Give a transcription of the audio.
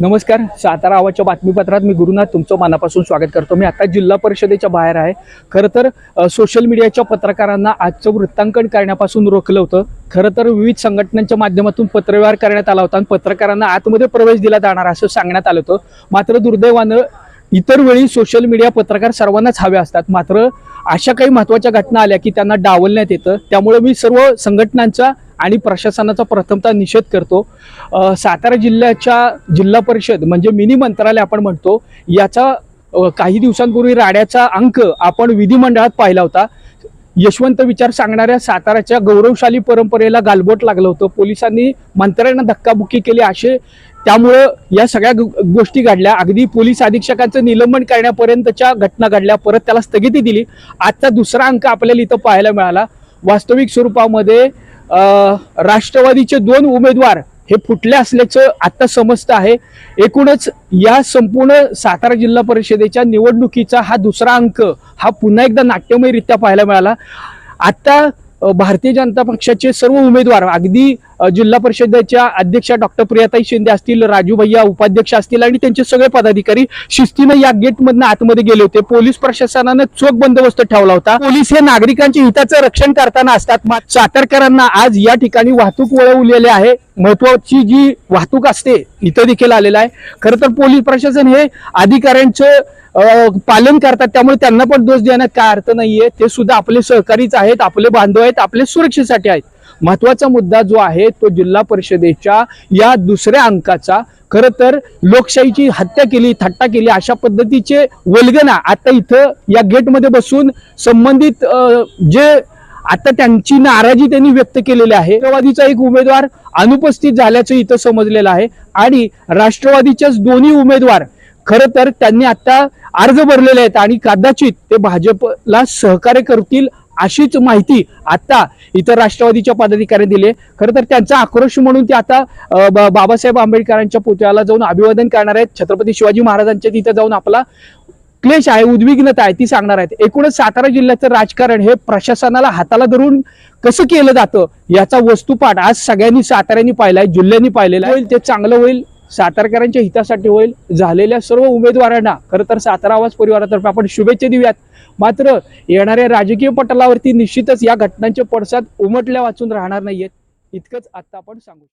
नमस्कार. सातारा आवाजच्या बातमीपत्रात मी गुरुनाथ तुमचं मनापासून स्वागत करतो. मी आता जिल्हा परिषदेच्या बाहेर आहे. खरं तर सोशल मीडियाच्या पत्रकारांना आजचं वृत्तांकन करण्यापासून रोखलं होतं. खरं तर विविध संघटनांच्या माध्यमातून पत्रव्यवहार करण्यात आला होता आणि पत्रकारांना आतमध्ये प्रवेश दिला जाणार असं सांगण्यात आलं होतं. मात्र दुर्दैवानं इतर वेळी सोशल मीडिया पत्रकार सर्वांनाच हवे असतात. मात्र अशा काही महत्त्वाच्या घटना आल्या की त्यांना डावलण्यात येतं. त्यामुळे मी सर्व संघटनांचा आणि प्रशासनाचा प्रथमतः निषेध करतो. सातारा जिल्ह्याच्या जिल्हा परिषद म्हणजे मिनी मंत्रालय आपण म्हणतो, याचा काही दिवसांपूर्वी राड्याचा अंक आपण विधिमंडळात पाहिला होता. यशवंत विचार सांगणाऱ्या साताराच्या गौरवशाली परंपरेला गालबोट लागलं होतं. पोलिसांनी मंत्र्यांना धक्काबुक्की केली असे त्यामुळं या सगळ्या गोष्टी घडल्या. अगदी पोलीस अधीक्षकांचं निलंबन करण्यापर्यंतच्या घटना घडल्या. परत त्याला स्थगिती दिली. आजचा दुसरा अंक आपल्याला इथं पाहायला मिळाला. वास्तविक स्वरूपामध्ये राष्ट्रवादीचे 2 उमेदवार हे फुटले असल्याचं आता समजतं आहे. एकूणच या संपूर्ण सातारा जिल्हा परिषदेच्या निवडणुकीचा हा दुसरा अंक हा पुन्हा एकदा नाट्यमयरित्या पाहायला मिळाला. आता भारतीय जनता पक्षाचे सर्व उमेदवार अगदी जिल्हा परिषदेच्या अध्यक्षा डॉक्टर प्रियाताई शिंदे असतील, राजू भैया उपाध्यक्ष असतील आणि त्यांचे सगळे पदाधिकारी शिस्तीने या गेटमधून आतमध्ये गेले होते. पोलीस प्रशासनाने चोख बंदोबस्त ठेवला होता. पोलीस हे नागरिकांच्या हिताचं रक्षण करताना असतात. सातारकरांना आज या ठिकाणी वाहतूक वळवलेली आहे. महत्वाची जी वाहतूक असते इथं देखील आलेला आहे. खरं तर पोलीस प्रशासन हे अधिकाऱ्यांचं पालन करतात, त्यामुळे त्यांना पण दोष देण्यात काय अर्थ नाहीये. ते सुद्धा आपले सहकारीच आहेत, आपले बांधव आहेत, आपल्या सुरक्षेसाठी आहेत. महत्वाचा मुद्दा जो आहे तो जिल्हा परिषदेच्या या दुसऱ्या अंकाचा, खरं तर लोकशाहीची हत्या केली, थट्टा केली अशा पद्धतीचे वल्गना आता इथं या गेटमध्ये बसून संबंधित जे आता त्यांची नाराजी त्यांनी व्यक्त केलेली आहे. राष्ट्रवादीचा एक उमेदवार अनुपस्थित झाल्याचं इथं समजलेलं आहे आणि राष्ट्रवादीच्याच दोन्ही उमेदवार खरं तर त्यांनी आता अर्ज भरलेले आहेत आणि कदाचित ते भाजपला सहकार्य करतील अशीच माहिती आता इतर राष्ट्रवादीच्या पदाधिकाऱ्यांनी दिली. खरं तर त्यांचा आक्रोश म्हणून ते आता बाबासाहेब आंबेडकरांच्या पुतळ्याला जाऊन अभिवादन करणार आहेत. छत्रपती शिवाजी महाराजांच्या तिथे जाऊन आपला क्लेश आहे, उद्विग्नता आहे ती सांगणार आहेत. एकूणच सातारा जिल्ह्याचं राजकारण हे प्रशासनाला हाताला धरून कसं केलं जातं याचा वस्तुपाठ आज सगळ्यांनी साताऱ्यांनी पाहिलाय, जिल्ह्यांनी पाहिलेला आहे. ते चांगलं होईल, सातारकरांच्या हितासाठी होईल. झालेल्या सर्व उमेदवारांना खरं तर सातारा आवाज परिवारातर्फे आपण शुभेच्छा देऊयात. मात्र येणाऱ्या राजकीय पटलावरती निश्चितच या घटनांचे पडसाद उमटल्या वाचून राहणार नाहीयेत, इतकंच आता आपण सांगू.